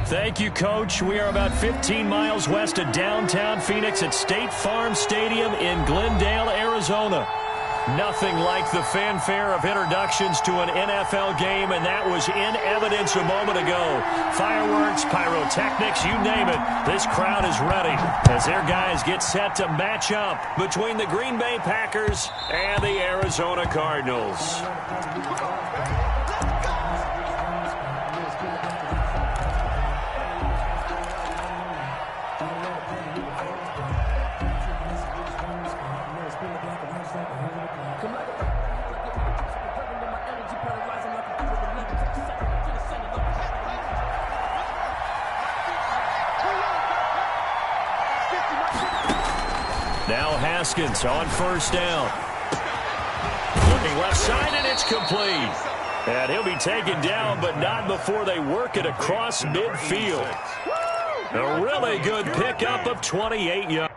Thank you, Coach. We are about 15 miles west of downtown Phoenix at State Farm Stadium in Glendale, Arizona. Nothing like the fanfare of introductions to an NFL game, and that was in evidence a moment ago. Fireworks, pyrotechnics, you name it. This crowd is ready as their guys get set to match up between the Green Bay Packers and the Arizona Cardinals. Now Haskins on first down. Looking left side, and it's complete. And he'll be taken down, but not before they work it across midfield. A really good pickup of 28 yards.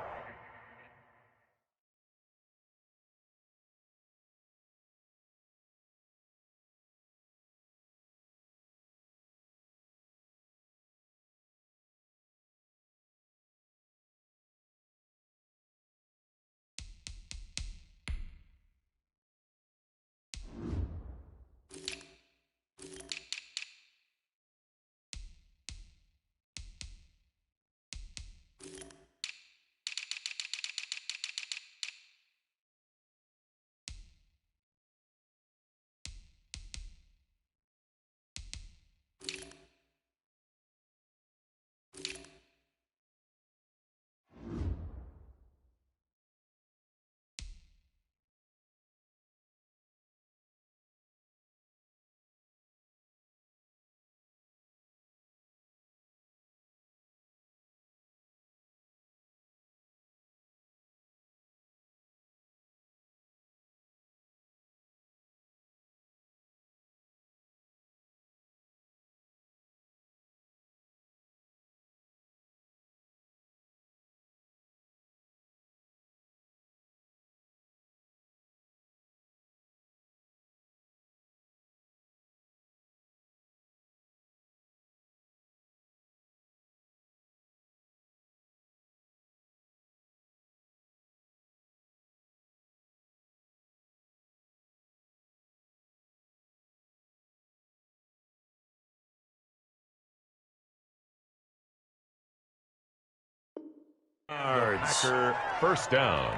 First down.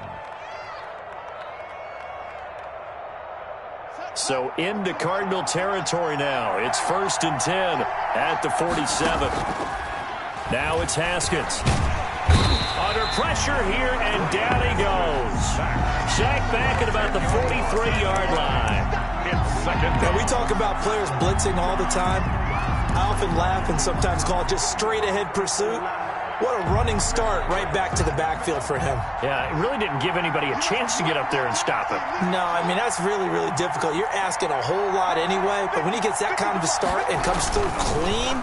So into Cardinal territory now. It's 1st and 10 at the 47. Now it's Haskins. Under pressure here, and down he goes. Sacked back at about the 43-yard line. Now, we talk about players blitzing all the time. I often laugh and sometimes call it just straight-ahead pursuit. What a running start right back to the backfield for him. Yeah, it really didn't give anybody a chance to get up there and stop him. No, I mean, that's really, really difficult. You're asking a whole lot anyway, but when he gets that kind of a start and comes through clean,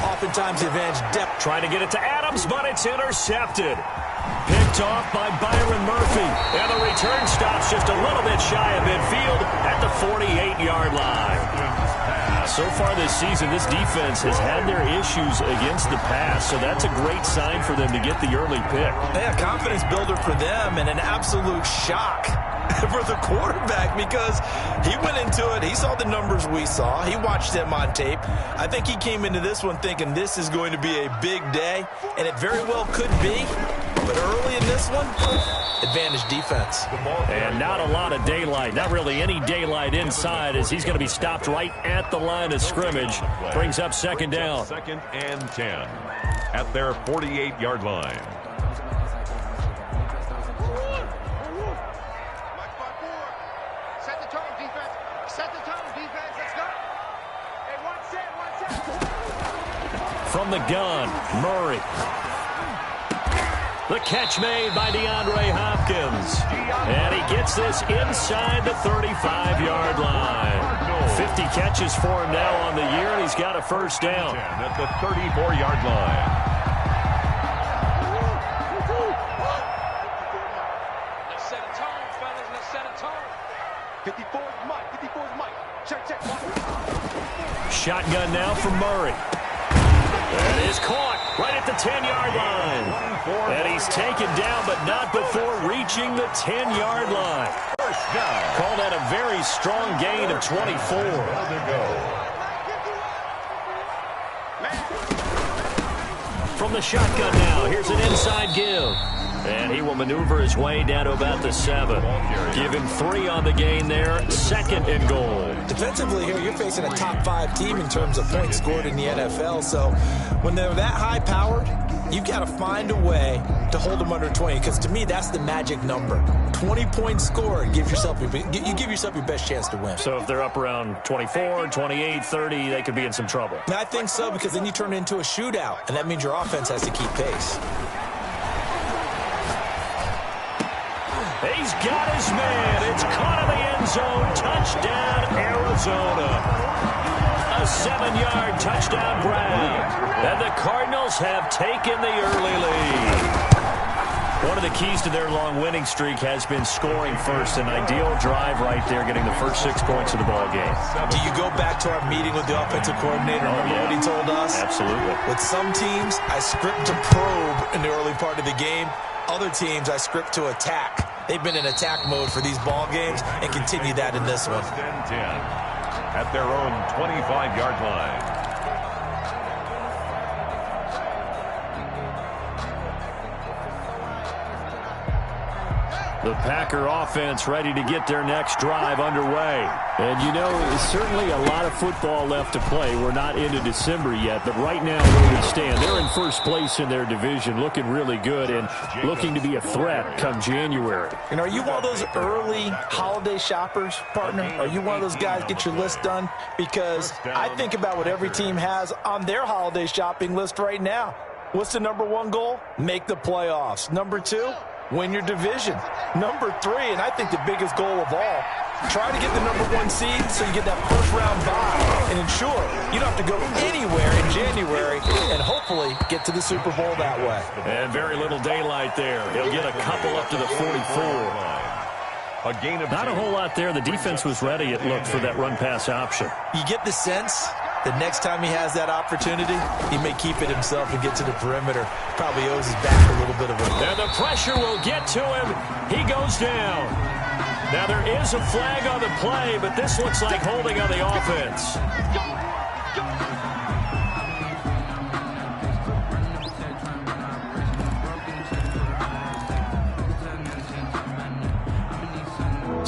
oftentimes the advantage depth. Trying to get it to Adams, but it's intercepted. Picked off by Byron Murphy. And the return stops just a little bit shy of midfield at the 48-yard line. So far this season, this defense has had their issues against the pass, so that's a great sign for them to get the early pick. Yeah, confidence builder for them and an absolute shock for the quarterback because he went into it. He saw the numbers we saw. He watched them on tape. I think he came into this one thinking this is going to be a big day, and it very well could be. But early in this one, advantage defense. And not a lot of daylight, not really any daylight inside as he's going to be stopped right at the line of scrimmage. Brings up 2nd down. 2nd and 10 at their 48-yard line. Set the tone, defense. Set the tone, defense. Let's go. Hey, one set. From the gun, Murray. The catch made by DeAndre Hopkins. And he gets this inside the 35-yard line. 50 catches for him now on the year, and he's got a first down. At the 34-yard line. Let's set a tone, fellas. Let's set a tone. 54's Mike. 54's Mike. Check, check. Shotgun now from Murray. And is caught right at the 10-yard line. And he's taken down, but not before reaching the 10-yard line. Call that a very strong gain of 24. From the shotgun now, here's an inside give. And he will maneuver his way down to about the 7. Give him 3 on the gain there, 2nd and goal. Defensively here, you're facing a top 5 team in terms of points scored in the NFL. So when they're that high-powered, you've got to find a way to hold them under 20, because to me, that's the magic number. 20 points scored, you give yourself your best chance to win. So if they're up around 24, 28, 30, they could be in some trouble. And I think so, because then you turn it into a shootout, and that means your offense has to keep pace. He's got his man. It's caught in the end zone. Touchdown, Arizona. A 7-yard touchdown grab. And the Cardinals have taken the early lead. One of the keys to their long winning streak has been scoring first. An ideal drive right there, getting the first 6 points of the ball game. Do you go back to our meeting with the offensive coordinator? Remember what he told us? Absolutely. With some teams, I script to probe in the early part of the game. Other teams, I script to attack. They've been in attack mode for these ball games and continue that in this one. 10 at their own 25-yard line. The Packer offense ready to get their next drive underway. And, you know, there's certainly a lot of football left to play. We're not into December yet, but right now where we stand, they're in first place in their division, looking really good and looking to be a threat come January. And are you one of those early holiday shoppers, partner? Are you one of those guys get your list done? Because I think about what every team has on their holiday shopping list right now. What's the number 1 goal? Make the playoffs. Number 2? Win your division. Number 3, and I think the biggest goal of all, try to get the number 1 seed so you get that first-round bye and ensure you don't have to go anywhere in January and hopefully get to the Super Bowl that way. And very little daylight there. He'll get a couple up to the 44. Not a whole lot there. The defense was ready, it looked, for that run-pass option. You get the sense the next time he has that opportunity, he may keep it himself and get to the perimeter. Probably owes his back a little bit of a... And the pressure will get to him. He goes down. Now there is a flag on the play, but this looks like holding on the offense.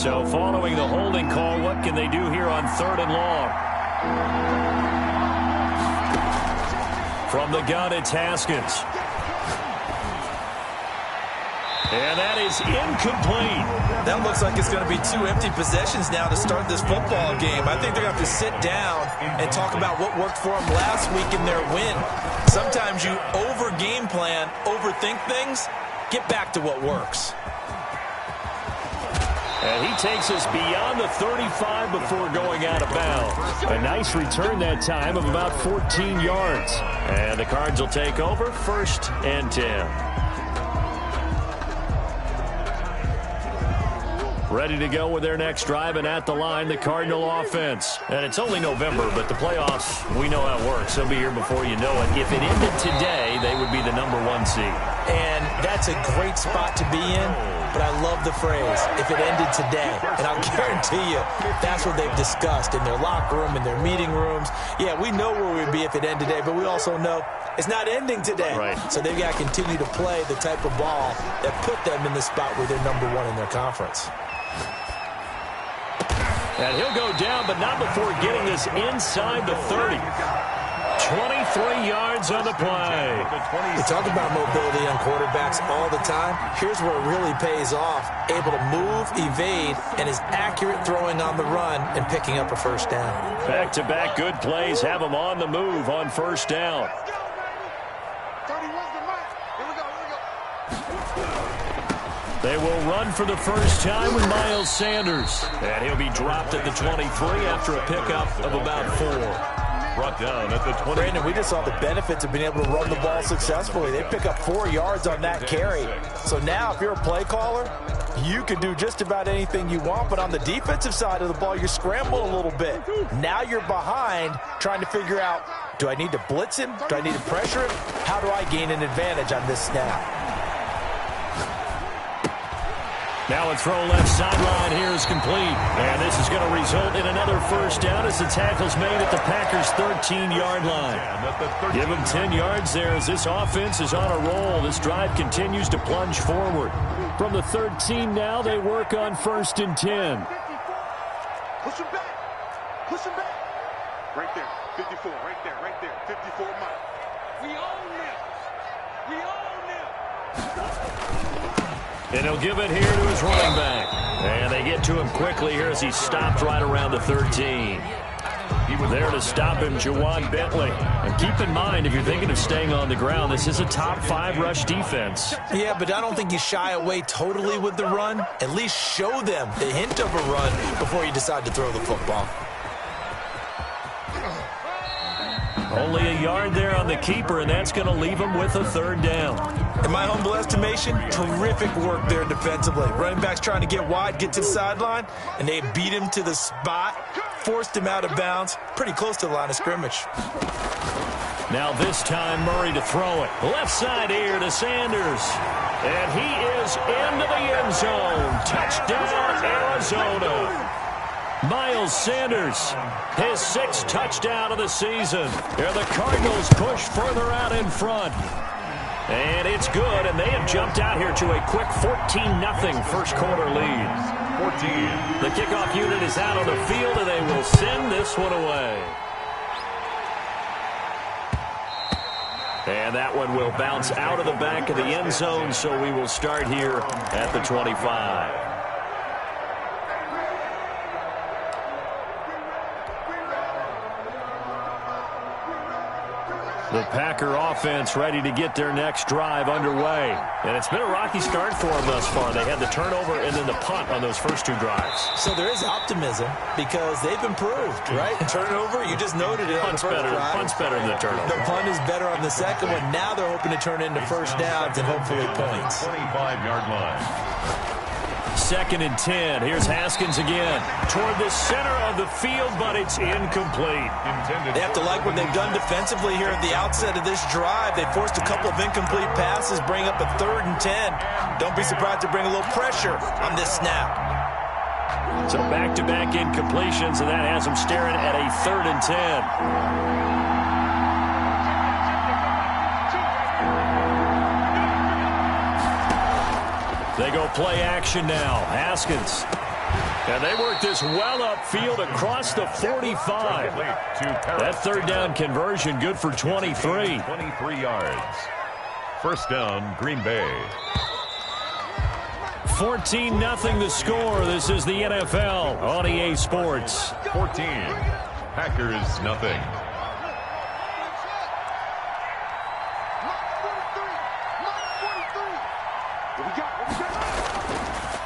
So following the holding call, what can they do here on 3rd and long? From the gun, it's Haskins. And that is incomplete. That looks like it's going to be 2 empty possessions now to start this football game. I think they're going to have to sit down and talk about what worked for them last week in their win. Sometimes you over-game plan, overthink things, get back to what works. And he takes us beyond the 35 before going out of bounds. A nice return that time of about 14 yards. And the Cards will take over 1st and 10. Ready to go with their next drive, and at the line, the Cardinal offense. And it's only November, but the playoffs, we know how it works. They'll be here before you know it. If it ended today, they would be the number 1 seed. And that's a great spot to be in, but I love the phrase, if it ended today. And I'll guarantee you, that's what they've discussed in their locker room, in their meeting rooms. Yeah, we know where we'd be if it ended today, but we also know it's not ending today. Right. So they've got to continue to play the type of ball that put them in the spot where they're number 1 in their conference. And he'll go down, but not before getting this inside the 30. 23 yards on the play. We talk about mobility on quarterbacks all the time. Here's where it really pays off. Able to move, evade, and is accurate throwing on the run and picking up a first down. Back-to-back good plays have him on the move on 1st down. 31's the mark. Here we go. They will run for the first time with Miles Sanders. And he'll be dropped at the 23 after a pickup of about 4. Brought down at the 20. Brandon, we just saw the benefits of being able to run the ball successfully. They pick up 4 yards on that carry. So now if you're a play caller, you can do just about anything you want. But on the defensive side of the ball, you're scrambling a little bit. Now you're behind trying to figure out Do I need to blitz him? Do I need to pressure him? How do I gain an advantage on this snap? Now a throw left sideline here is complete. And this is going to result in another first down as the tackle's made at the Packers' 13-yard line. Give them 10 yards there as this offense is on a roll. This drive continues to plunge forward. From the 13 now, they work on 1st and 10. Push him back. Push him back. Right there. 54. Right there. Right there. 54 miles. We own them. We own them. And he'll give it here to his running back. And they get to him quickly here as he stopped right around the 13. He was there to stop him, Jawan Bentley. And keep in mind, if you're thinking of staying on the ground, this is a top 5 rush defense. Yeah, but I don't think you shy away totally with the run. At least show them the hint of a run before you decide to throw the football. Only a yard there on the keeper, and that's going to leave him with a 3rd down. In my humble estimation, terrific work there defensively. Running back's trying to get wide, get to the sideline, and they beat him to the spot, forced him out of bounds, pretty close to the line of scrimmage. Now this time Murray to throw it. Left side here to Sanders. And he is into the end zone. Touchdown, Arizona. Miles Sanders, his 6th touchdown of the season. Here the Cardinals push further out in front. And it's good, and they have jumped out here to a quick 14-0 first quarter lead. 14. The kickoff unit is out on the field, and they will send this one away. And that one will bounce out of the back of the end zone, so we will start here at the 25. The Packer offense ready to get their next drive underway. And it's been a rocky start for them thus far. They had the turnover and then the punt on those first 2 drives. So there is optimism because they've improved, right? Turnover, you just noted it. Punt's better than the turnover. The punt is better on the second one. Now they're hoping to turn into first downs and hopefully points. 25-yard line. 2nd and 10. Here's Haskins again. Toward the center of the field, but it's incomplete. They have to like what they've done defensively here at the outset of this drive. They forced a couple of incomplete passes, bring up a 3rd and 10. Don't be surprised to bring a little pressure on this snap. So back-to-back incompletions, and that has them staring at a 3rd and 10. They go play action now. Haskins. And they work this well upfield across the 45. That 3rd down conversion good for 23. 23 yards. First down, Green Bay. 14-0 the score. This is the NFL on EA Sports. 14. Packers, nothing.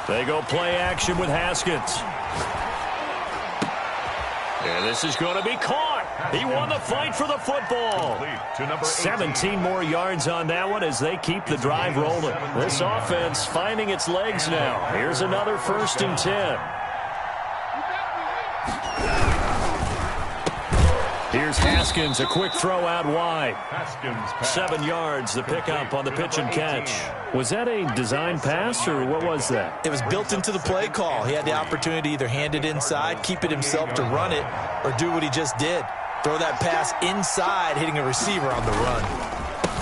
They go play action with Haskins. And this is going to be caught. He won the fight for the football. 17 more yards on that one as they keep the drive rolling. This offense finding its legs now. Here's another 1st and 10. Here's Haskins, a quick throw out wide. 7 yards, the pickup on the pitch and catch. Was that a design pass, or what was that? It was built into the play call. He had the opportunity to either hand it inside, keep it himself to run it, or do what he just did. Throw that pass inside, hitting a receiver on the run.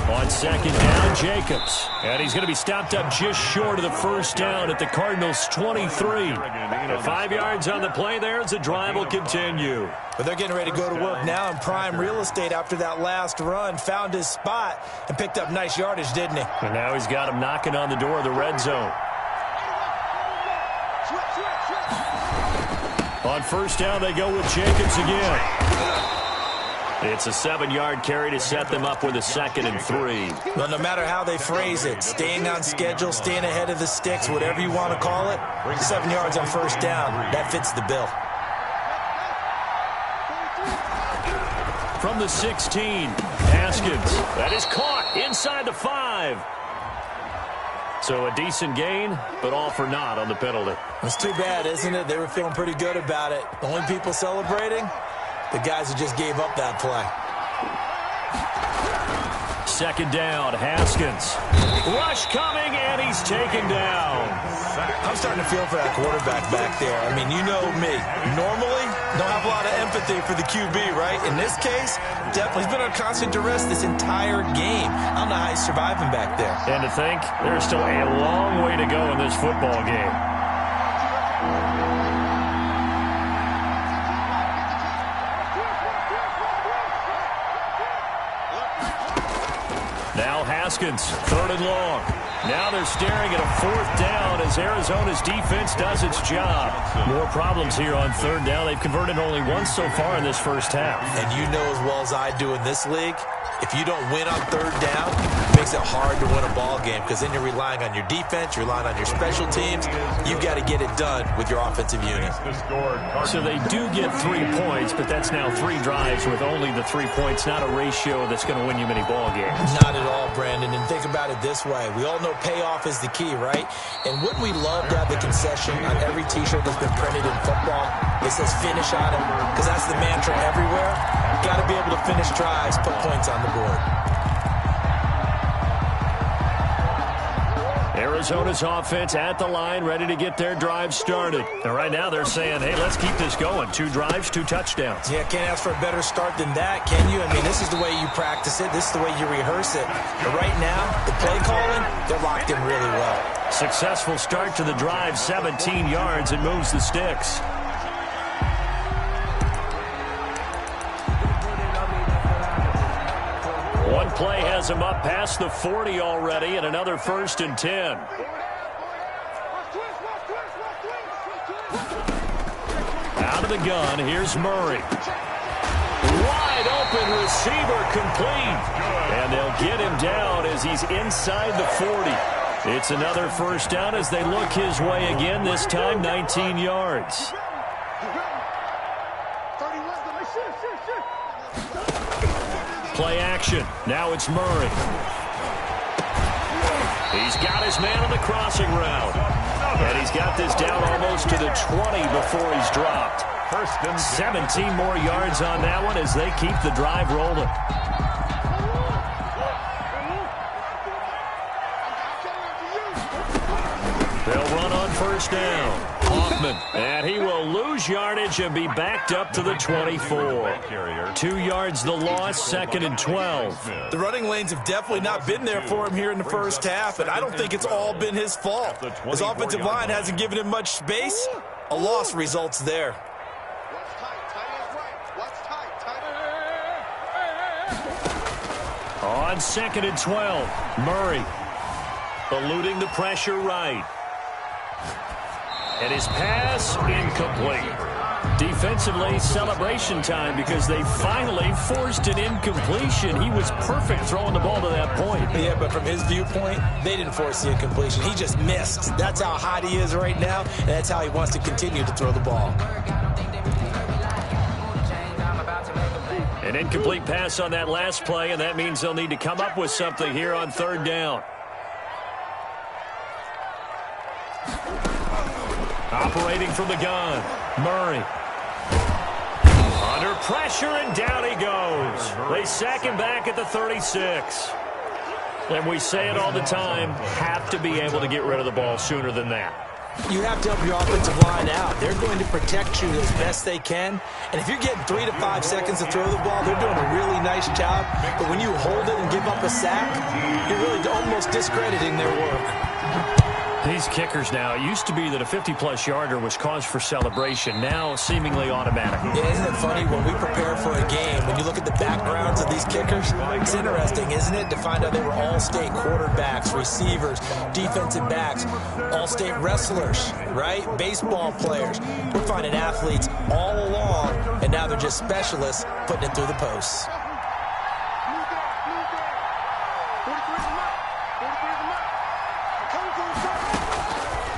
On 2nd down, Jacobs. And he's going to be stopped up just short of the 1st down at the Cardinals' 23. 5 yards on the play there as the drive will continue. But they're getting ready to go to work now in prime real estate after that last run. Found his spot and picked up nice yardage, didn't he? And now he's got him knocking on the door of the red zone. On 1st down, they go with Jacobs again. It's a 7-yard carry to set them up with a 2nd and 3. Well, no matter how they phrase it, staying on schedule, staying ahead of the sticks, whatever you want to call it, 7 yards on 1st down, that fits the bill. From the 16, Haskins. That is caught inside the 5. So a decent gain, but all for naught on the penalty. It's too bad, isn't it? They were feeling pretty good about it. The only people celebrating, the guys who just gave up that play. second down. Haskins. Rush coming, and he's taken down. I'm starting to feel for that quarterback back there. I mean, you know me. Normally, don't have a lot of empathy for the QB, right? In this case, definitely. He's been on constant duress this entire game. I don't know how he's surviving back there. And to think, there's still a long way to go in this football game. Now Haskins, 3rd and long. Now they're staring at a 4th down as Arizona's defense does its job. More problems here on 3rd down. They've converted only once so far in this first half. And you know as well as I do in this league, if you don't win on 3rd down, it makes it hard to win a ball game because then you're relying on your defense, you're relying on your special teams. You've got to get it done with your offensive unit. So they do get 3 points, but that's now 3 drives with only the 3 points, not a ratio that's going to win you many ball games. Not at all, Brandon. And think about it this way. We all know payoff is the key, right? And wouldn't we love to have the concession on every T-shirt that's been printed in football? It says finish on it because that's the mantra everywhere. Got to be able to finish drives, put points on the board. Arizona's offense at the line, ready to get their drive started. And right now they're saying, hey, let's keep this going. 2 drives, 2 touchdowns. Yeah, can't ask for a better start than that, can you? I mean, this is the way you practice it. This is the way you rehearse it. But right now, the play calling, they're locked in really well. Successful start to the drive, 17 yards, and moves the sticks. One play has him up past the 40 already, and another 1st and 10. Out of the gun, here's Murray. Wide open receiver complete. And they'll get him down as he's inside the 40. It's another 1st down as they look his way again, this time 19 yards. Play action. Now it's Murray. He's got his man on the crossing route. And he's got this down almost to the 20 before he's dropped. 17 more yards on that one as they keep the drive rolling. They'll run on 1st down. Hoffman, and he will lose yardage and be backed up to the 24. 2 yards the loss, 2nd and 12. The running lanes have definitely not been there for him here in the first half, and I don't think it's all been his fault. His offensive line hasn't given him much space. A loss results there. On 2nd and 12, Murray eluding the pressure right. And his pass incomplete. Defensively, celebration time because they finally forced an incompletion. He was perfect throwing the ball to that point. Yeah, but from his viewpoint, they didn't force the incompletion. He just missed. That's how hot he is right now, and that's how he wants to continue to throw the ball. An incomplete pass on that last play, and that means they'll need to come up with something here on 3rd down. Operating from the gun, Murray. Under pressure, and down he goes. They sack him back at the 36. And we say it all the time, have to be able to get rid of the ball sooner than that. You have to help your offensive line out. They're going to protect you as best they can. And if you're getting 3 to 5 seconds to throw the ball, they're doing a really nice job. But when you hold it and give up a sack, you're really almost discrediting their work. These kickers now, it used to be that a 50-plus yarder was cause for celebration. Now, seemingly automatic. Yeah, isn't it funny? When we prepare for a game, when you look at the backgrounds of these kickers, it's interesting, isn't it, to find out they were all-state quarterbacks, receivers, defensive backs, all-state wrestlers, right? Baseball players. We're finding athletes all along, and now they're just specialists putting it through the posts.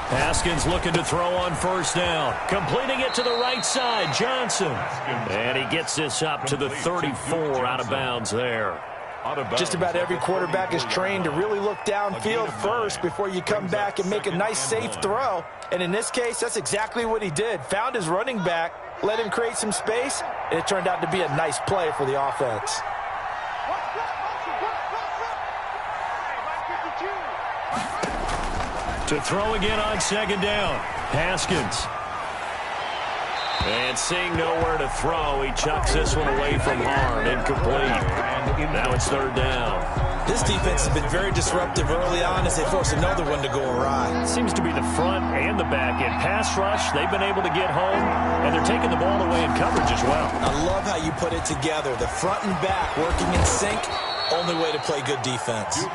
Haskins looking to throw on 1st down. Completing it to the right side, Johnson. And he gets this up to the 34 out of bounds there. Just about every quarterback is trained to really look downfield first before you come back and make a nice, safe throw. And in this case, that's exactly what he did. Found his running back, let him create some space, and it turned out to be a nice play for the offense. To throw again on second down. Haskins. And seeing nowhere to throw, he chucks this one away from harm. Incomplete. Now it's third down. This defense has been very disruptive early on as they force another one to go awry. It seems to be the front and the back end. Pass rush, they've been able to get home, and they're taking the ball away in coverage as well. I love how you put it together. The front and back working in sync. Only way to play good defense.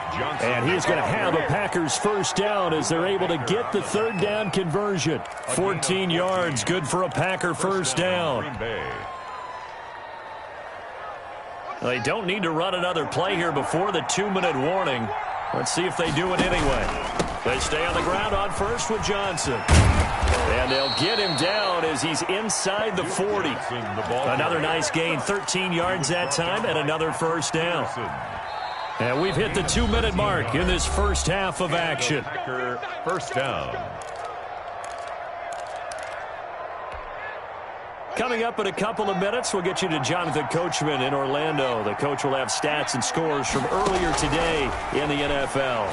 And he's going to have a Packers first down as they're able to get the third down conversion. 14 yards, good for a Packer first down. They don't need to run another play here before the 2-minute warning. Let's see if they do it anyway. They stay on the ground on first with Johnson. And they'll get him down as he's inside the 40. Another nice gain, 13 yards that time, and another first down. And we've hit the 2-minute mark in this first half of action. First down. Coming up in a couple of minutes, we'll get you to Jonathan Coachman in Orlando. The coach will have stats and scores from earlier today in the NFL.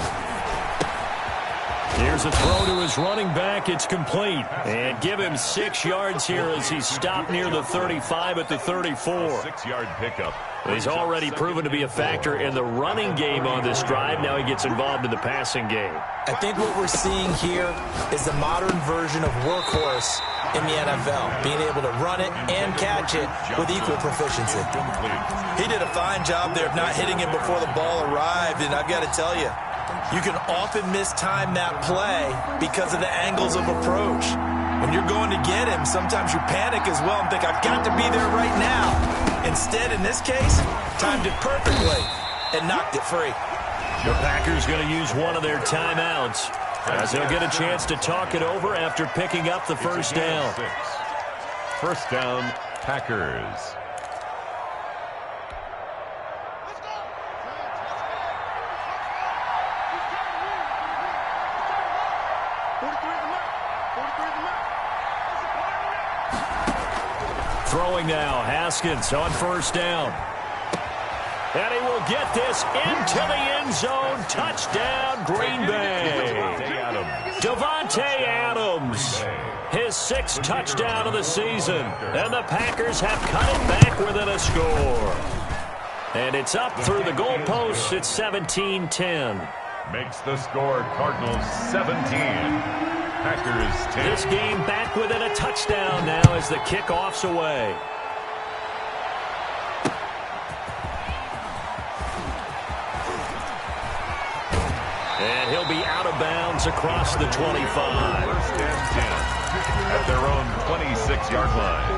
Here's a throw to his running back. It's complete. And give him 6 yards here as he's stopped near the 35 at the 34. 6-yard pickup. He's already proven to be a factor in the running game on this drive. Now he gets involved in the passing game. I think what we're seeing here is the modern version of workhorse in the NFL, being able to run it and catch it with equal proficiency. He did a fine job there of not hitting him before the ball arrived, and I've got to tell you, you can often mistime that play because of the angles of approach. When you're going to get him, sometimes you panic as well and think, I've got to be there right now. Instead, in this case, timed it perfectly and knocked it free. The Packers going to use one of their timeouts as they'll get a chance to talk it over after picking up the first down. First down, Packers. Throwing now, Haskins on first down. And he will get this into the end zone. Touchdown, Green Bay. Davante Adams, his 6th touchdown of the season. And the Packers have cut it back within a score. And it's up through the goalposts. It's 17-10. Makes the score Cardinals 17. Packers 10. This game back within a touchdown now as the kickoff's away. And he'll be out of bounds across the 25. First and 10 at their own 26-yard line.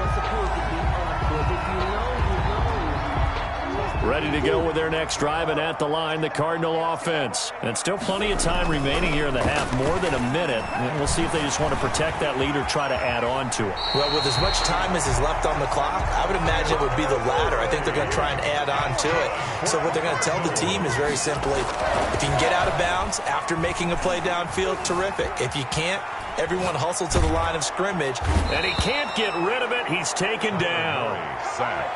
Ready to go with their next drive, and at the line, the Cardinal offense. And still plenty of time remaining here in the half, more than a minute. And we'll see if they just want to protect that lead or try to add on to it. Well, with as much time as is left on the clock, I would imagine it would be the latter. I think they're going to try and add on to it. So what they're going to tell the team is very simply, if you can get out of bounds after making a play downfield, terrific. If you can't, everyone hustle to the line of scrimmage. And he can't get rid of it. He's taken down.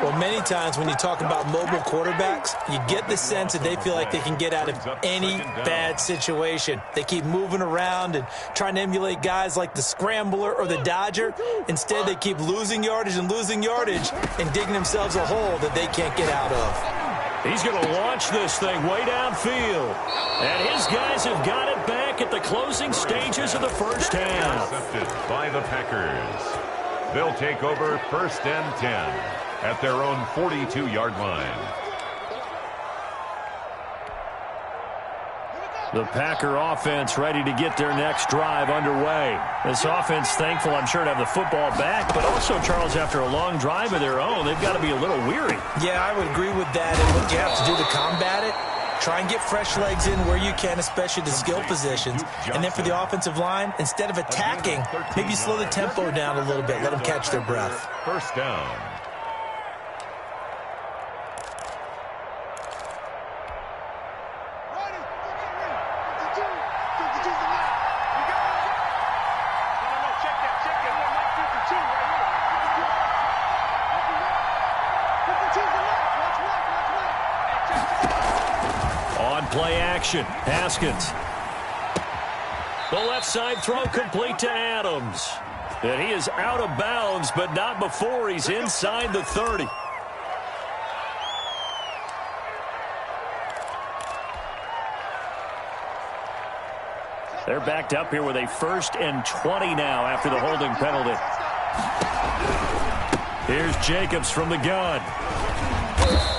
Well, many times when you talk about mobile quarterbacks, you get the sense that they feel like they can get out of any bad situation. They keep moving around and trying to emulate guys like the Scrambler or the Dodger. Instead, they keep losing yardage and digging themselves a hole that they can't get out of. He's going to launch this thing way downfield. And his guys have got it back at the closing stages of the first half. Intercepted by the Packers. They'll take over first and 10 at their own 42-yard line. The Packer offense ready to get their next drive underway. This offense thankful, I'm sure, to have the football back, but also, Charles, after a long drive of their own, they've got to be a little weary. Yeah, I would agree with that. And what you have to do to combat it, try and get fresh legs in where you can, especially the skill positions. And then for the offensive line, instead of attacking, maybe slow the tempo down a little bit. Let them catch their breath. First down. Play action. Haskins. The left side throw complete to Adams. And he is out of bounds, but not before he's inside the 30. They're backed up here with a 1st and 20 now after the holding penalty. Here's Jacobs from the gun.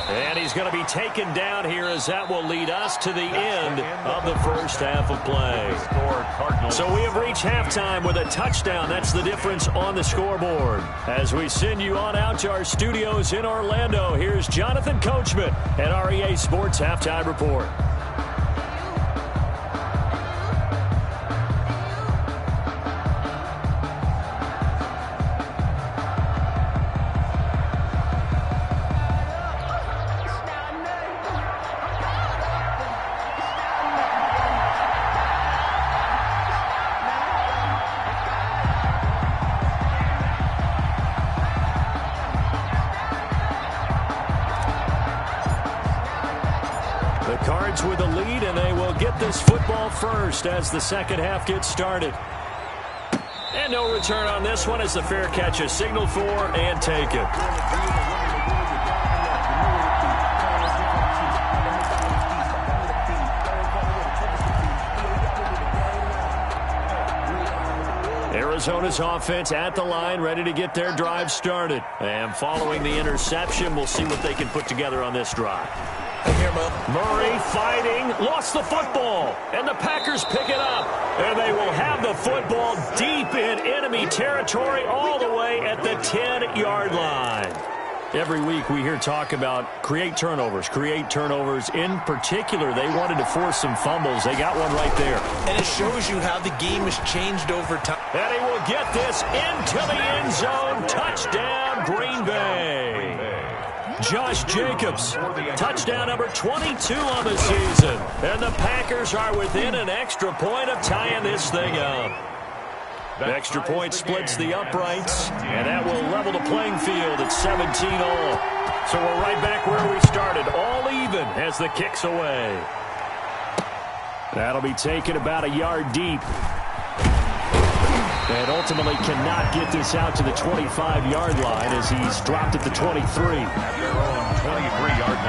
And he's going to be taken down here as that will lead us to the end of the first half of play. So we have reached halftime with a touchdown. That's the difference on the scoreboard. As we send you on out to our studios in Orlando, here's Jonathan Coachman at REA Sports Halftime Report. Cards with the lead, and they will get this football first as the second half gets started. And no return on this one as the fair catch is signaled for and taken. Arizona's offense at the line, ready to get their drive started. And following the interception, we'll see what they can put together on this drive. Murray fighting, lost the football, and the Packers pick it up. And they will have the football deep in enemy territory all the way at the 10-yard line. Every week we hear talk about create turnovers. In particular, they wanted to force some fumbles. They got one right there. And it shows you how the game has changed over time. And he will get this into the end zone. Touchdown, Green Bay. Josh Jacobs, touchdown number 22 on the season. And the Packers are within an extra point of tying this thing up. The extra point splits the uprights, and that will level the playing field at 17-all. So we're right back where we started, all even as the kick's away. That'll be taken about a yard deep. And ultimately cannot get this out to the 25-yard line as he's dropped at the 23. At their own 23-yard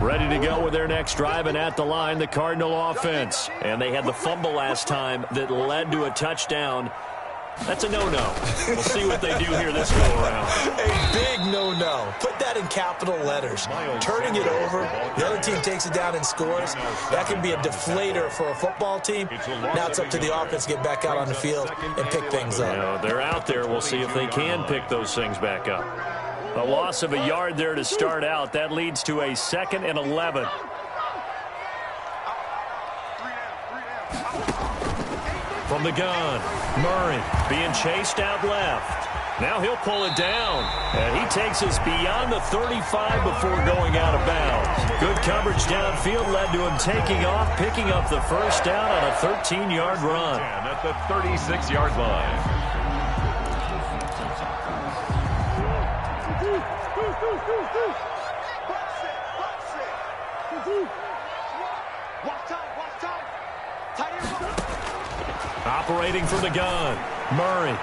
line. Ready to go with their next drive, and at the line, the Cardinal offense. And they had the fumble last time that led to a touchdown. That's a no-no. We'll see what they do here this go-around. A big no-no. Put that in capital letters. Turning it over, the other team takes it down and scores. That can be a deflator for a football team. Now it's up to the offense to get back out on the field and pick things up. You know, they're out there. We'll see if they can pick those things back up. A loss of a yard there to start out. That leads to a 2nd and 11. From the gun, Murray being chased out left. Now he'll pull it down. And he takes us beyond the 35 before going out of bounds. Good coverage downfield led to him taking off, picking up the first down on a 13-yard run. At the 36-yard line. Operating from the gun, Murray.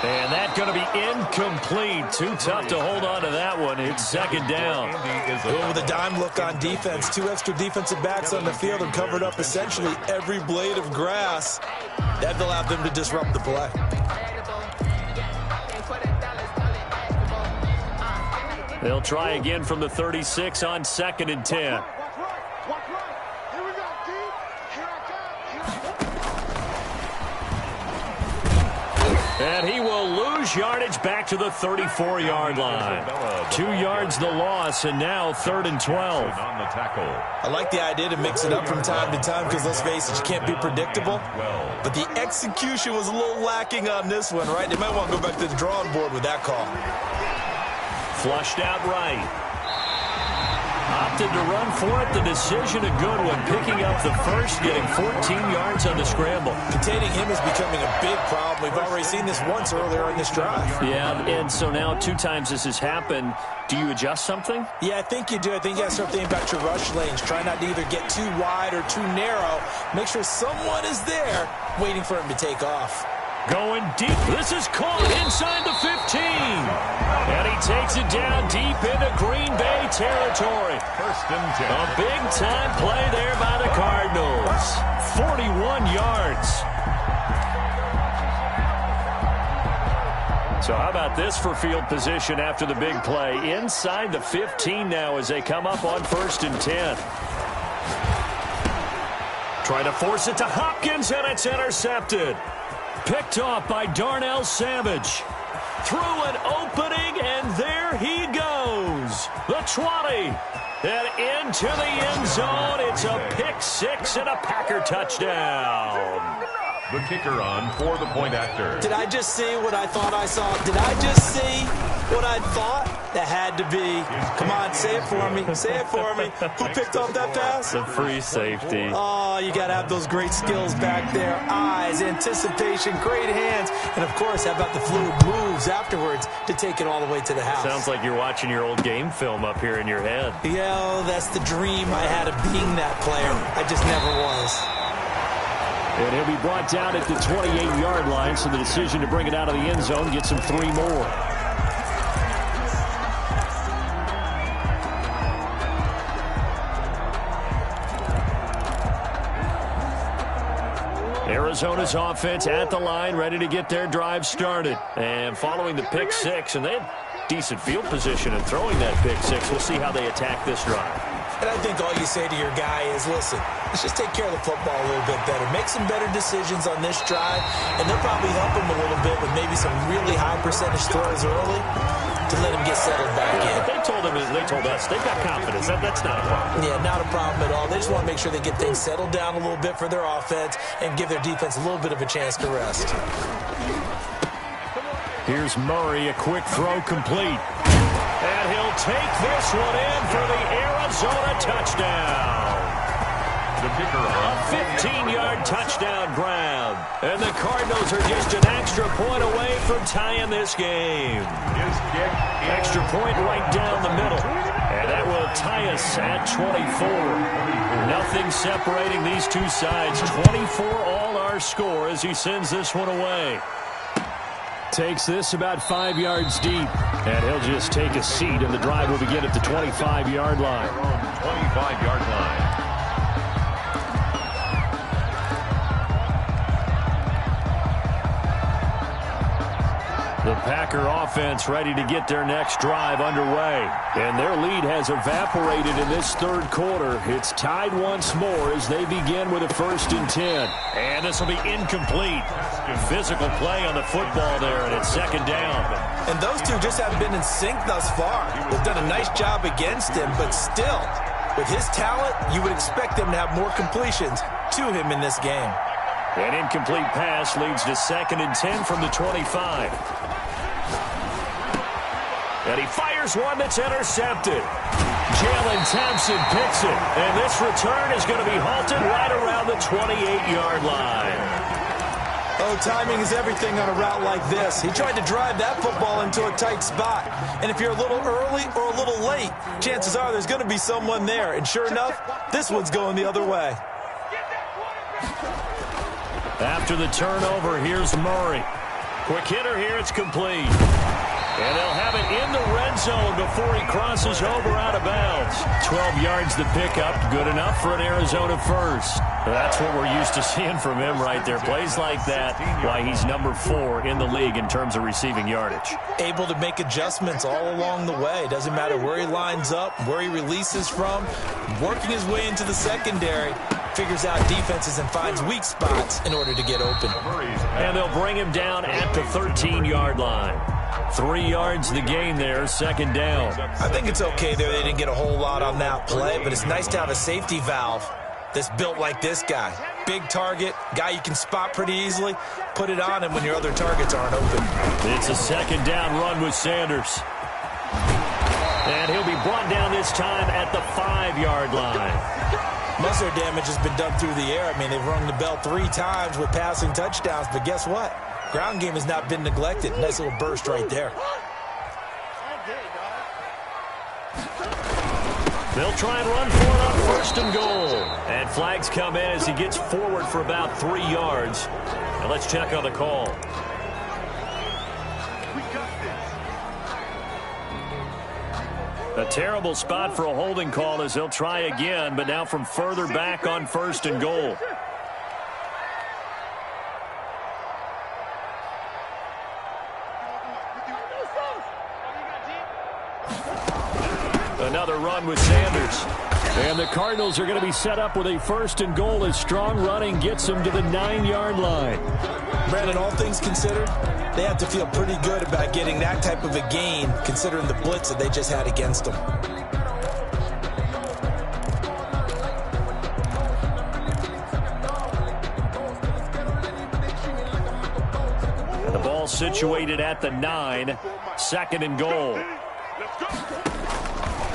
And that's going to be incomplete. Too tough to hold on to that one. It's 2nd down. With a dime look on defense, 2 extra defensive backs on the field and covered up essentially every blade of grass. That allowed them to disrupt the play. They'll try again from the 36 on 2nd and 10. And he will lose yardage back to the 34-yard line. 2 yards the loss, and now 3rd and 12. On the tackle. I like the idea to mix it up from time to time because, let's face it, you can't be predictable. But the execution was a little lacking on this one, right? They might want to go back to the drawing board with that call. Flushed out right. opted to run for it. The decision a good one, picking up the first, getting 14 yards on the scramble. Containing him is becoming a big problem. We've already seen this once earlier in this drive. Yeah, and so now 2 times this has happened. Do you adjust something? Yeah, I think you do. I think you have to start thinking about your rush lanes. Try not to either get too wide or too narrow. Make sure someone is there waiting for him to take off. Going deep. This is caught inside the 15. And he takes it down deep into Green Bay territory. First and 10. A big-time play there by the Cardinals. 41 yards. So how about this for field position after the big play? Inside the 15 now as they come up on first and 10. Trying to force it to Hopkins, and it's intercepted. Picked off by Darnell Savage. Through an opening, and there he goes. The 20. And into the end zone. It's a pick six and a Packer touchdown. The kicker on for the point after. Did I just see what I thought I saw? Did I just see what I thought? That had to be. Come on, say it for me. Say it for me. Who picked off that pass? The free safety. Oh, you got to have those great skills back there. Eyes, anticipation, great hands. And, of course, how about the fluid moves afterwards to take it all the way to the house? Sounds like you're watching your old game film up here in your head. Yeah, that's the dream I had of being that player. I just never was. And he'll be brought down at the 28-yard line, so the decision to bring it out of the end zone gets him 3 more. Arizona's offense at the line, ready to get their drive started. And following the pick six, and they had decent field position in throwing that pick six. We'll see how they attack this drive. And I think all you say to your guy is, listen, let's just take care of the football a little bit better. Make some better decisions on this drive, and they'll probably help him a little bit with maybe some really high percentage throws early to let him get settled back in. But they told us, they've got confidence. That's not a problem. Yeah, not a problem at all. They just want to make sure they get things settled down a little bit for their offense and give their defense a little bit of a chance to rest. Here's Murray, a quick throw complete. And he'll take this one in for the Arizona touchdown. The kicker on. A 15-yard touchdown ground. And the Cardinals are just an extra point away from tying this game. His kick. Extra point right down the middle. And that will tie us at 24. Nothing separating these two sides. 24 all our score as he sends this one away. Takes this about 5 yards deep. And he'll just take a seat, and the drive will begin at the 25-yard line. 25-yard line. The Packer offense ready to get their next drive underway. And their lead has evaporated in this third quarter. It's tied once more as they begin with a 1st and 10. And this will be incomplete. Physical play on the football there, and it's 2nd down. And those two just haven't been in sync thus far. They've done a nice job against him, but still, with his talent, you would expect them to have more completions to him in this game. An incomplete pass leads to 2nd and 10 from the 25. And he fires one that's intercepted. Jalen Thompson picks it. And this return is going to be halted right around the 28-yard line. Oh, timing is everything on a route like this. He tried to drive that football into a tight spot. And if you're a little early or a little late, chances are there's going to be someone there. And sure enough, this one's going the other way. After the turnover, here's Murray. Quick hitter here, it's complete. And they'll have it in the red zone before he crosses over out of bounds. 12 yards the pickup, good enough for an Arizona first. That's what we're used to seeing from him right there. Plays like that, why he's number 4 in the league in terms of receiving yardage. Able to make adjustments all along the way. Doesn't matter where he lines up, where he releases from. Working his way into the secondary. Figures out defenses and finds weak spots in order to get open. And they'll bring him down at the 13-yard line. 3 yards the gain there, 2nd down. I think it's okay there. They didn't get a whole lot on that play, but it's nice to have a safety valve that's built like this guy. Big target, guy you can spot pretty easily. Put it on him when your other targets aren't open. It's a 2nd down run with Sanders. And he'll be brought down this time at the 5-yard line. Most of their damage has been done through the air. I mean, they've rung the bell 3 times with passing touchdowns, but guess what? Ground game has not been neglected. Nice little burst right there. They'll try and run for it on 1st and goal. And flags come in as he gets forward for about 3 yards. And let's check on the call. A terrible spot for a holding call as they'll try again, but now from further back on 1st and goal. Another run with Sanders. And the Cardinals are going to be set up with a 1st and goal as strong running gets them to the 9-yard line. Brandon, all things considered, they have to feel pretty good about getting that type of a gain considering the blitz that they just had against them. And the ball situated at the 9, 2nd and goal.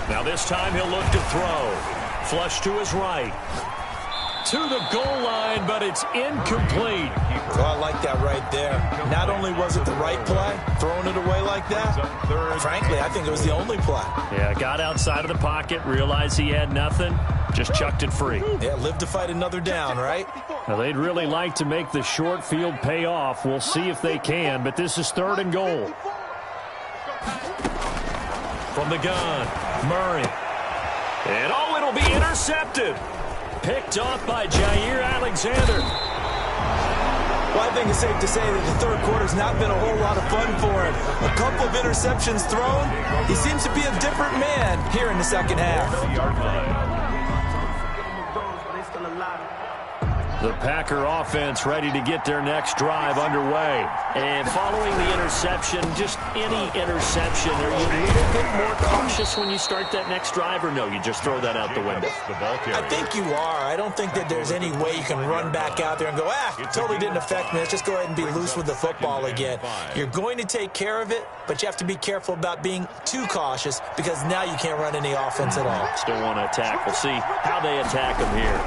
Now this time he'll look to throw. Flush to his right. To the goal line, but it's incomplete. Oh, I like that right there. Not only was it the right play, throwing it away like that, frankly, I think it was the only play. Yeah, got outside of the pocket, realized he had nothing, just chucked it free. Yeah, live to fight another down, right? Now, they'd really like to make the short field pay off. We'll see if they can, but this is 3rd and goal. From the gun, Murray. And oh, it'll be intercepted. Picked off by JayHill77's. Well, I think it's safe to say that the 3rd quarter's not been a whole lot of fun for him. A couple of interceptions thrown. He seems to be a different man here in the 2nd half. The Packer offense ready to get their next drive underway. And following the interception, just any interception, are you a little bit more cautious when you start that next drive, or no, you just throw that out the window? I think you are. I don't think that there's any way you can run back out there and go, totally didn't affect me. Let's just go ahead and be loose with the football again. You're going to take care of it, but you have to be careful about being too cautious because now you can't run any offense at all. Still want to attack. We'll see how they attack them here.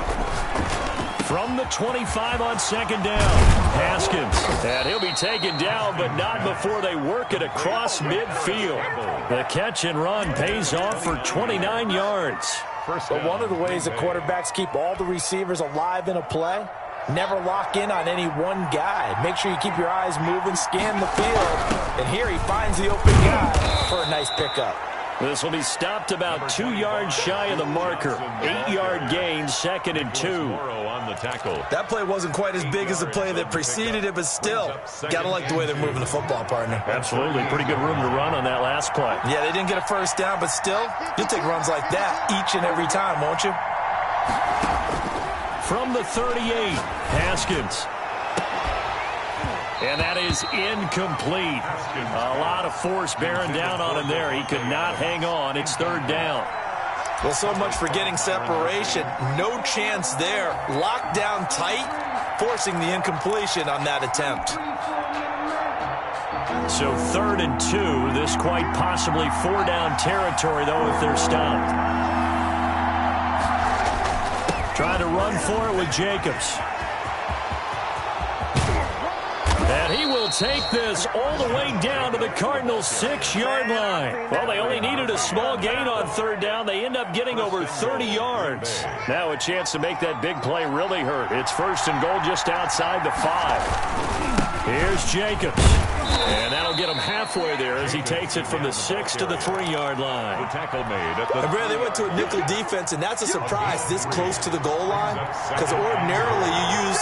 From the 25 on 2nd down, Haskins. And he'll be taken down, but not before they work it across midfield. The catch and run pays off for 29 yards. But one of the ways that quarterbacks keep all the receivers alive in a play, never lock in on any one guy. Make sure you keep your eyes moving, scan the field. And here he finds the open guy for a nice pickup. This will be stopped about 2 yards shy of the marker. 8-yard gain, 2nd and 2. That play wasn't quite as big as the play that preceded it, but still, got to like the way they're moving the football, partner. Absolutely. Pretty good room to run on that last play. Yeah, they didn't get a 1st down, but still, you'll take runs like that each and every time, won't you? From the 38, Haskins. And that is incomplete. A lot of force bearing down on him there. He could not hang on. It's 3rd down. Well, so much for getting separation. No chance there. Locked down tight, forcing the incompletion on that attempt. So 3rd and 2. This quite possibly 4-down territory, though, if they're stopped. Trying to run for it with Jacobs. And he will take this all the way down to the Cardinals' 6-yard line. Well, they only needed a small gain on 3rd down. They end up getting over 30 yards. Now a chance to make that big play really hurt. It's 1st and goal just outside the 5. Here's Jacobs. And that'll get him halfway there as he takes it from the 6 to the 3-yard line. The tackle made at the Brad, they went to a nickel defense, and that's a surprise this close to the goal line because ordinarily you use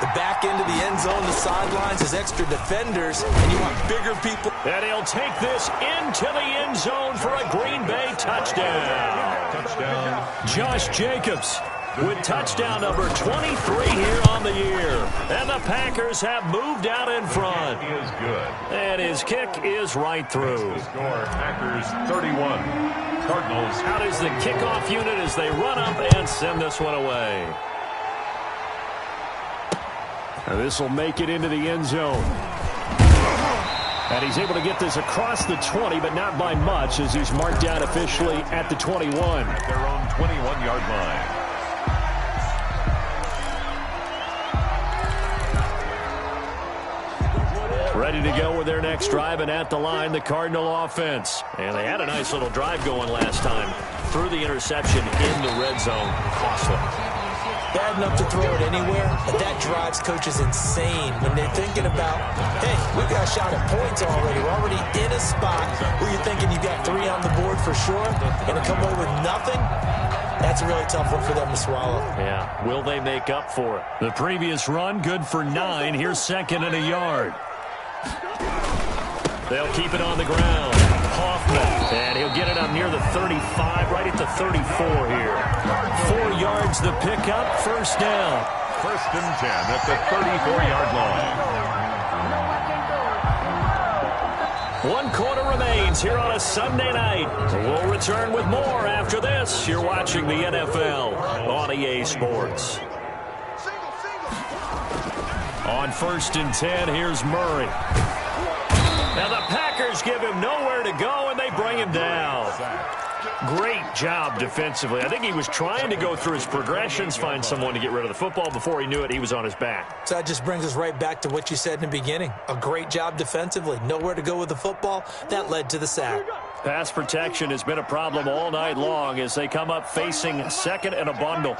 the back end of the end zone, the sidelines as extra defenders, and you want bigger people. And he'll take this into the end zone for a Green Bay touchdown. Josh Jacobs with touchdown number 23 here on the year. And the Packers have moved out in front. He is good. And his kick is right through. The score, Packers 31. Cardinals. Out is the kickoff unit as they run up and send this one away. This will make it into the end zone. And he's able to get this across the 20, but not by much, as he's marked down officially at the 21. At their own 21-yard line. Ready to go with their next drive, and at the line, the Cardinal offense. And they had a nice little drive going last time. Threw the interception in the red zone. Costly. Bad enough to throw it anywhere, but that drives coaches insane when they're thinking about, hey, we've got a shot at points already. We're already in a spot where you're thinking you've got 3 on the board for sure, and to come away with nothing, that's a really tough one for them to swallow. Yeah, will they make up for it? The previous run, good for 9. Here's 2nd and a yard. They'll keep it on the ground. Hoffman, and he'll get it up near the 35, right at the 34 here. 4 yards the pickup, first down. 1st and 10 at the 34-yard line. 1 quarter remains here on a Sunday night. We'll return with more after this. You're watching the NFL on EA Sports. On 1st and 10, here's Murray. Now the Packers give him nowhere to go, and they bring him down. Great job defensively. I think he was trying to go through his progressions, find someone to get rid of the football. Before he knew it, he was on his back. So that just brings us right back to what you said in the beginning. A great job defensively. Nowhere to go with the football. That led to the sack. Pass protection has been a problem all night long as they come up facing 2nd and a bundle.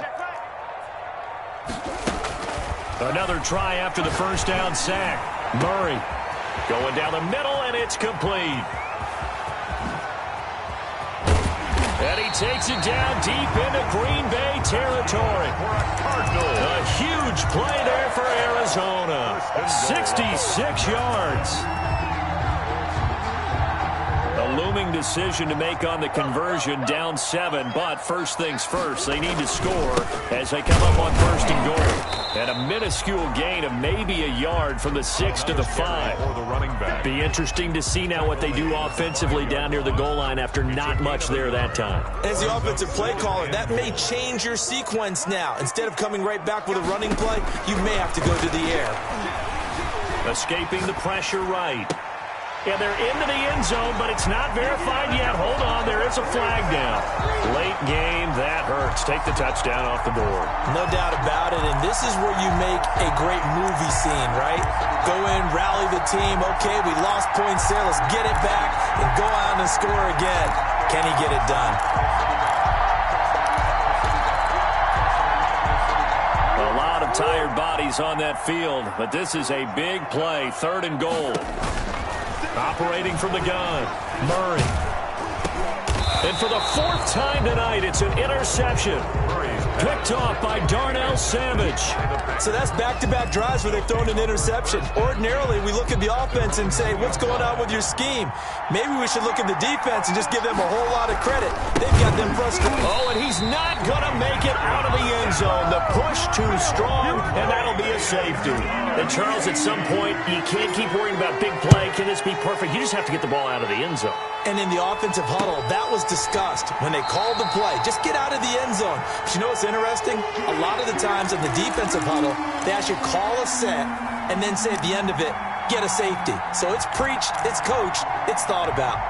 Another try after the first down sack. Murray going down the middle, and it's complete. And he takes it down deep into Green Bay territory. A huge play there for Arizona. 66 yards. A looming decision to make on the conversion, down 7, but first things first, they need to score as they come up on 1st and goal. And a minuscule gain of maybe a yard from the 6 to the 5. Be interesting to see now what they do offensively down near the goal line after not much there that time. As the offensive play caller, that may change your sequence now. Instead of coming right back with a running play, you may have to go to the air. Escaping the pressure right. Yeah, they're into the end zone, but it's not verified yet. Hold on, there is a flag down. Late game, that hurts. Take the touchdown off the board. No doubt about it, and this is where you make a great movie scene, right? Go in, rally the team. Okay, we lost points there. Let's get it back and go out and score again. Can he get it done? A lot of tired bodies on that field, but this is a big play. 3rd and goal. Operating from the gun, Murray. And for the 4th time tonight, it's an interception. Picked off by Darnell Savage. So that's back-to-back drives where they've thrown an interception. Ordinarily, we look at the offense and say, what's going on with your scheme? Maybe we should look at the defense and just give them a whole lot of credit. They've got them frustrated. Oh, and he's not going to make it out of the end zone. The push too strong, and that'll be a safety. And, Charles, at some point, you can't keep worrying about big play. Can this be perfect? You just have to get the ball out of the end zone. And in the offensive huddle, that was discussed when they called the play. Just get out of the end zone. But you know what's interesting? A lot of the times in the defensive huddle, they actually call a set and then say at the end of it, get a safety. So it's preached, it's coached, it's thought about.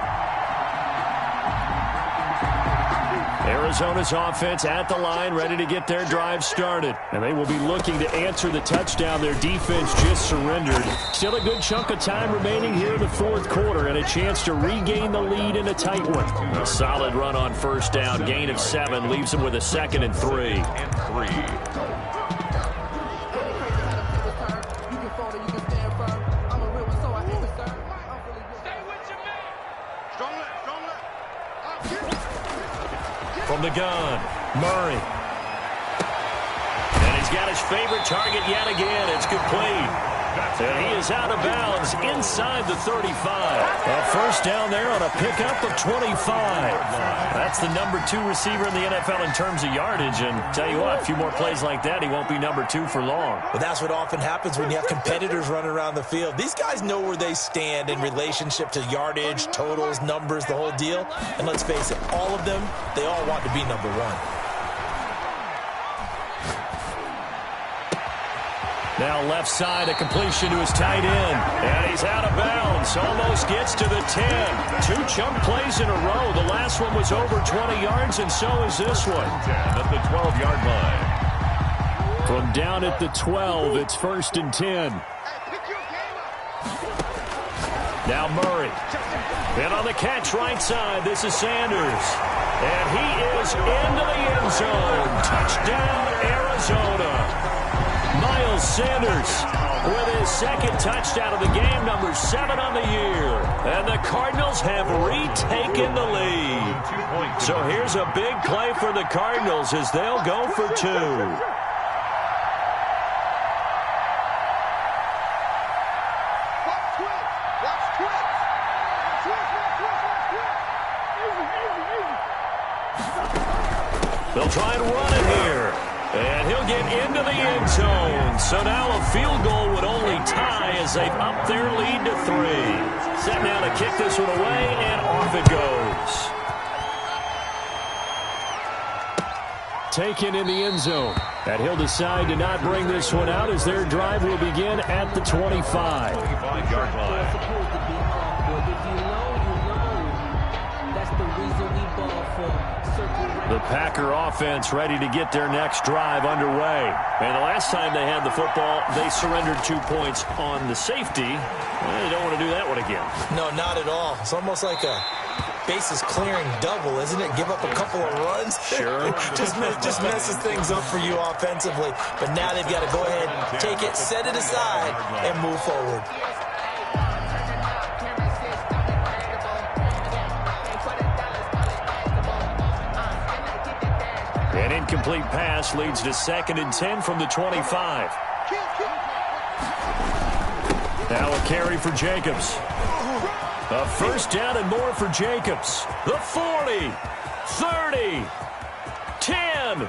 Arizona's offense at the line, ready to get their drive started. And they will be looking to answer the touchdown their defense just surrendered. Still a good chunk of time remaining here in the 4th quarter and a chance to regain the lead in a tight one. A solid run on 1st down. Gain of 7 leaves them with a 2nd and 3. From the gun, Murray. And he's got his favorite target yet again. It's complete. And he is out of bounds inside the 35. A 1st down there on a pickup of 25. That's the number 2 receiver in the NFL in terms of yardage. And tell you what, a few more plays like that, he won't be number 2 for long. But that's what often happens when you have competitors running around the field. These guys know where they stand in relationship to yardage, totals, numbers, the whole deal. And let's face it, all of them, they all want to be number 1. Now left side, a completion to his tight end. And he's out of bounds. Almost gets to the 10. 2 chunk plays in a row. The last one was over 20 yards, and so is this one. 10 at the 12-yard line. From down at the 12, it's 1st and 10. Now Murray. And on the catch right side, this is Sanders. And he is into the end zone. Touchdown, Arizona. Miles Sanders with his 2nd touchdown of the game, number 7 on the year. And the Cardinals have retaken the lead. So here's a big play for the Cardinals as they'll go for 2. They'll try and run it here. And he'll get into the end zone. So now a field goal would only tie as they've upped their lead to 3. Set now to kick this one away, and off it goes. Taken in the end zone. And he'll decide to not bring this one out as their drive will begin at the 25. 25-yard line. The Packer offense ready to get their next drive underway. And the last time they had the football, they surrendered 2 points on the safety. Well, they don't want to do that one again. No, not at all. It's almost like a bases clearing double, isn't it? Give up a couple of runs. Sure. just messes things up for you offensively. But now they've got to go ahead, take it, set it aside, and move forward. An incomplete pass leads to 2nd and 10 from the 25. Now a carry for Jacobs. A 1st down and more for Jacobs. The 40, 30, 10.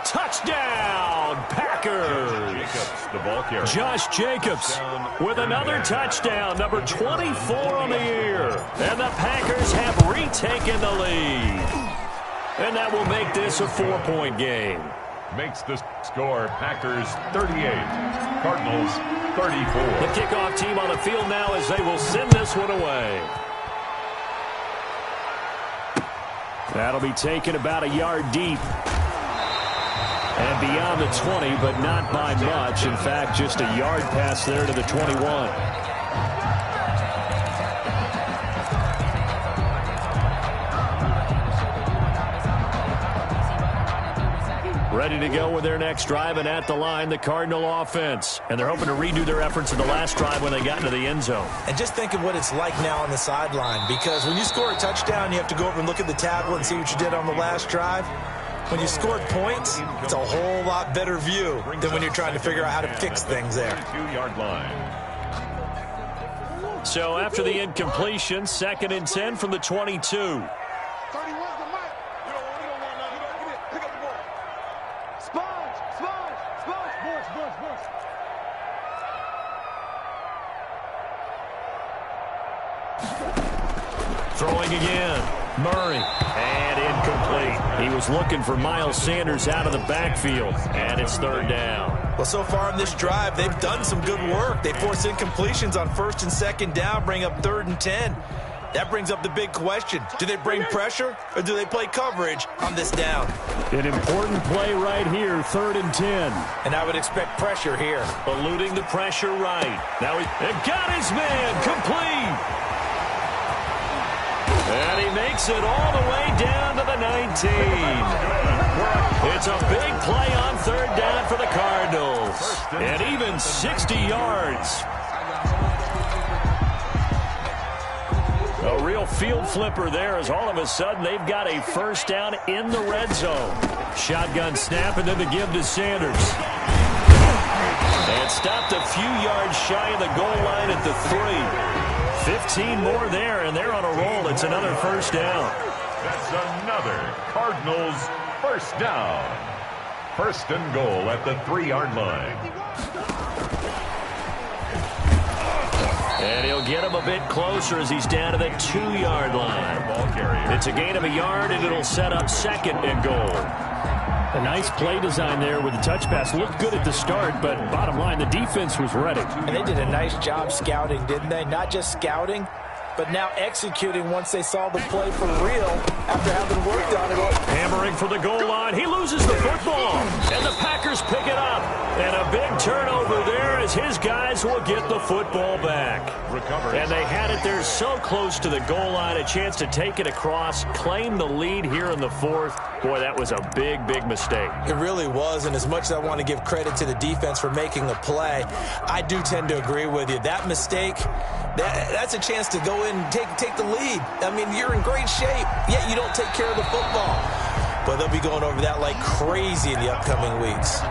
Touchdown, Packers. Jacobs, the ball carrier. Josh Jacobs with another touchdown, number 24 on the year. And the Packers have retaken the lead. And that will make this a 4-point game. Makes the score Packers 38, Cardinals 34. The kickoff team on the field now as they will send this one away. That'll be taken about a yard deep. And beyond the 20, but not by much. In fact, just a yard pass there to the 21. Ready to go with their next drive, and at the line, the Cardinal offense. And they're hoping to redo their efforts in the last drive when they got into the end zone. And just think of what it's like now on the sideline, because when you score a touchdown, you have to go over and look at the tablet and see what you did on the last drive. When you scored points, it's a whole lot better view than when you're trying to figure out how to fix things there. 2-yard line. So after the incompletion, 2nd and 10 from the 22. Throwing again. Murray. And incomplete. He was looking for Miles Sanders out of the backfield. And it's 3rd down. Well, so far in this drive, they've done some good work. They force incompletions on 1st and 2nd down, bring up 3rd and 10. That brings up the big question. Do they bring pressure or do they play coverage on this down? An important play right here, 3rd and 10. And I would expect pressure here. Eluding the pressure right. Now he got his man complete. And he makes it all the way down to the 19. It's a big play on 3rd down for the Cardinals. And even 60 yards. A real field flipper there as all of a sudden they've got a 1st down in the red zone. Shotgun snap and then the give to Sanders. And stopped a few yards shy of the goal line at the 3. 15 more there, and they're on a roll. It's another 1st down. That's another Cardinals 1st down. 1st and goal at the 3-yard line. And he'll get him a bit closer as he's down to the 2-yard line. Ball carrier. It's a gain of a yard, and it'll set up 2nd and goal. A nice play design there with the touch pass. Looked good at the start, but bottom line, the defense was ready. And they did a nice job scouting, didn't they? Not just scouting, but now executing once they saw the play for real after having worked on it. Hammering for the goal line. He loses the football, and the Packers pick it up. And a big turnover there as his guys will get the football back. And they had it there so close to the goal line, a chance to take it across, claim the lead here in the fourth. Boy, that was a big, big mistake. It really was, and as much as I want to give credit to the defense for making a play, I do tend to agree with you. That mistake, that's a chance to go in and take the lead. I mean, you're in great shape, yet you don't take care of the football. But they'll be going over that like crazy in the upcoming weeks.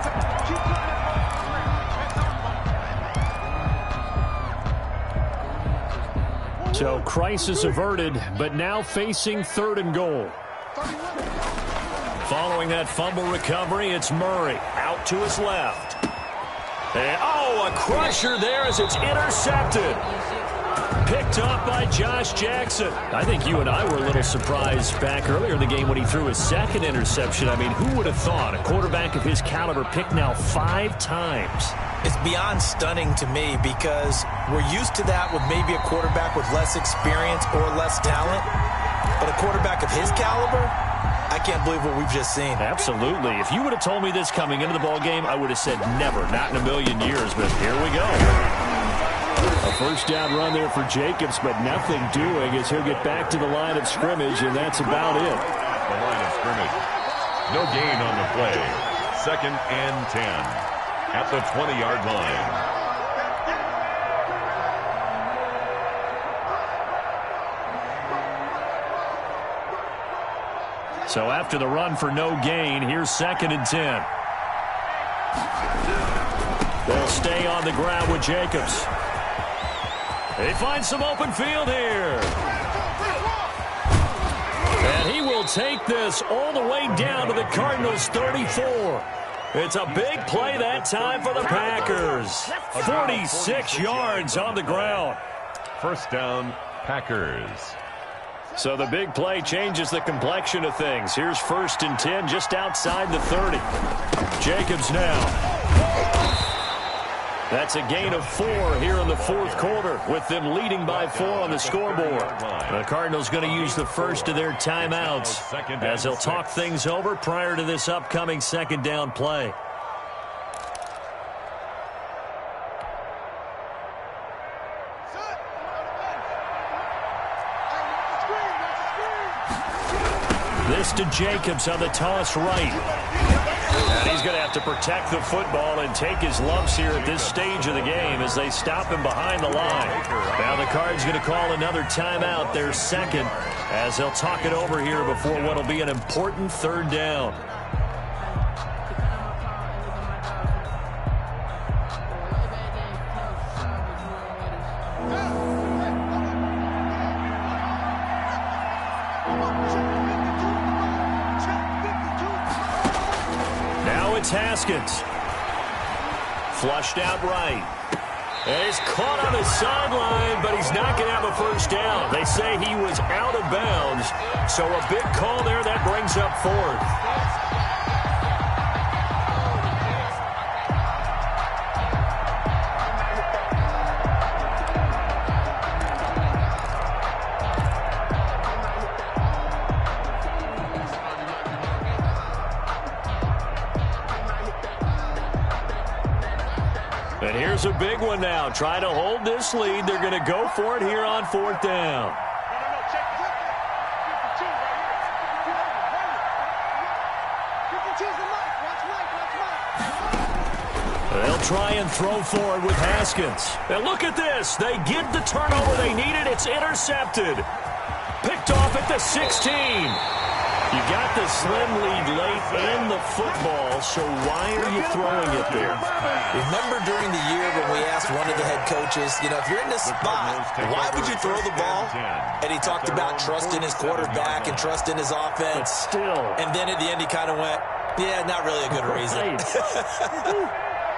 So crisis averted, but now facing 3rd and goal. Following that fumble recovery, it's Murray out to his left. And, a crusher there as it's intercepted. Picked up by Josh Jackson. I think you and I were a little surprised back earlier in the game when he threw his 2nd interception. I mean, who would have thought a quarterback of his caliber picked now 5 times? It's beyond stunning to me because we're used to that with maybe a quarterback with less experience or less talent. But a quarterback of his caliber, I can't believe what we've just seen. Absolutely. If you would have told me this coming into the ball game, I would have said never, not in a million years. But here we go. A first down run there for Jacobs, but nothing doing as he'll get back to the line of scrimmage, and that's about it. The line of scrimmage. No gain on the play. 2nd and 10 at the 20-yard line. So after the run for no gain, here's 2nd and 10. They'll stay on the ground with Jacobs. They find some open field here. And he will take this all the way down to the Cardinals' 34. It's a big play that time for the Packers. 46 yards on the ground. First down, Packers. So the big play changes the complexion of things. Here's 1st and 10 just outside the 30. Jacobs now. That's a gain of 4 here in the 4th quarter with them leading by 4 on the scoreboard. The Cardinals going to use the first of their timeouts as they'll talk things over prior to this upcoming 2nd down play. This to Jacobs on the toss right. And he's going to have to protect the football and take his lumps here at this stage of the game as they stop him behind the line. Now the Cards going to call another timeout, their 2nd, as they'll talk it over here before what will be an important 3rd down. Haskins. Flushed out right. And he's caught on the sideline, but he's not going to have a first down. They say he was out of bounds, so a big call there that brings up 4th. And here's a big one now. Trying to hold this lead. They're going to go for it here on 4th down. They'll try and throw forward with Haskins. And look at this. They get the turnover they needed. It's intercepted. Picked off at the 16. You got the slim lead late in the football, so why are you throwing it there? Remember during the year when we asked one of the head coaches, if you're in this spot, why would you throw the ball? And he talked about trust in his quarterback and trust in his offense. But still. And then at the end he kind of went, yeah, not really a good reason.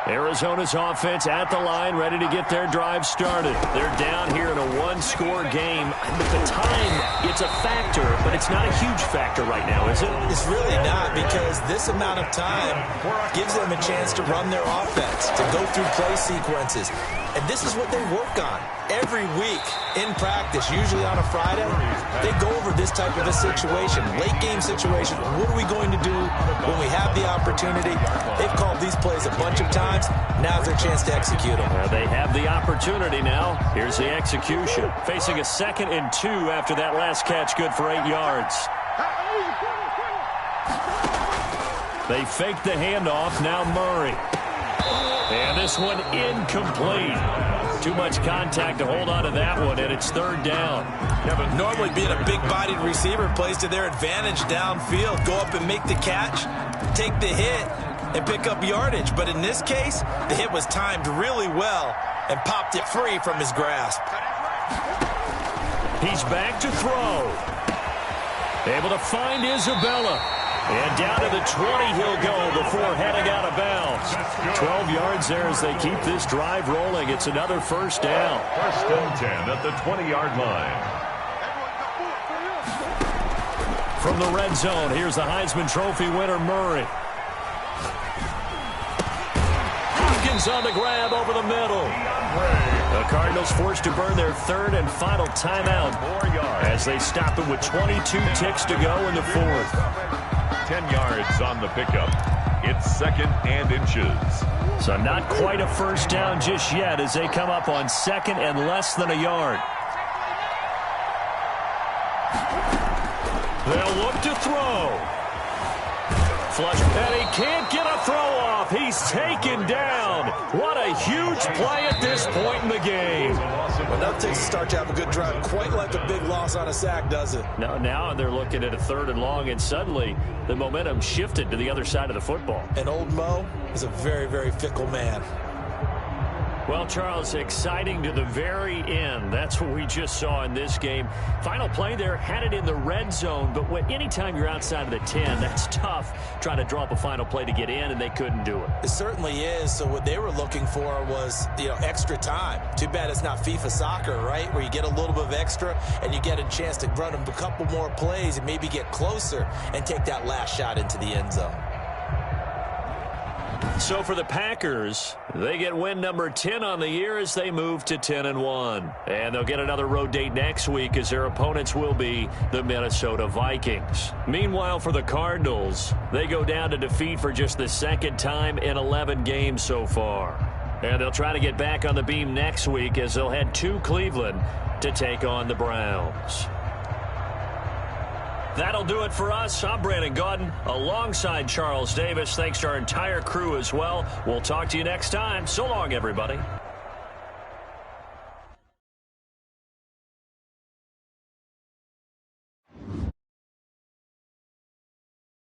Arizona's offense at the line, ready to get their drive started. They're down here in a one-score game. The time, it's a factor, but it's not a huge factor right now, is it? It's really not, because this amount of time gives them a chance to run their offense, to go through play sequences. And this is what they work on every week in practice, usually on a Friday. They go over this type of a situation, late-game situation. What are we going to do when we have the opportunity? They've called these plays a bunch of times. Now's their chance to execute them. Well, they have the opportunity now. Here's the execution. Facing a 2nd and 2 after that last catch, good for 8 yards. They fake the handoff. Now Murray. And this one incomplete. Too much contact to hold on to that one, and it's 3rd down. Normally being a big-bodied receiver plays to their advantage downfield. Go up and make the catch, take the hit, and pick up yardage. But in this case, the hit was timed really well and popped it free from his grasp. He's back to throw. Able to find Isabella. And down to the 20 he'll go before heading out of bounds. 12 yards there as they keep this drive rolling. It's another 1st down. 1st and 10 at the 20-yard line. From the red zone, here's the Heisman Trophy winner, Murray. Hopkins on the grab over the middle. The Cardinals forced to burn their 3rd and final timeout as they stop it with 22 ticks to go in the 4th. 10 yards on the pickup. It's 2nd and inches. So not quite a 1st down just yet as they come up on 2nd and less than a yard. They'll look to throw. Flush, and he can't get a throw off. He's taken down. What a huge play at this point in the game. Well, that takes a start to have a good drive. Quite like a big loss on a sack, does it? Now they're looking at a 3rd and long, and suddenly the momentum shifted to the other side of the football. And old Mo is a very, very fickle man. Well, Charles, exciting to the very end. That's what we just saw in this game. Final play there, had it in the red zone, but anytime you're outside of the 10, that's tough trying to draw up a final play to get in, and they couldn't do it. It certainly is. So what they were looking for was, extra time. Too bad it's not FIFA soccer, right, where you get a little bit of extra and you get a chance to run a couple more plays and maybe get closer and take that last shot into the end zone. So for the Packers, they get win number 10 on the year as they move to 10-1. And they'll get another road date next week as their opponents will be the Minnesota Vikings. Meanwhile, for the Cardinals, they go down to defeat for just the 2nd time in 11 games so far. And they'll try to get back on the beam next week as they'll head to Cleveland to take on the Browns. That'll do it for us. I'm Brandon Gaudin alongside Charles Davis. Thanks to our entire crew as well. We'll talk to you next time. So long, everybody.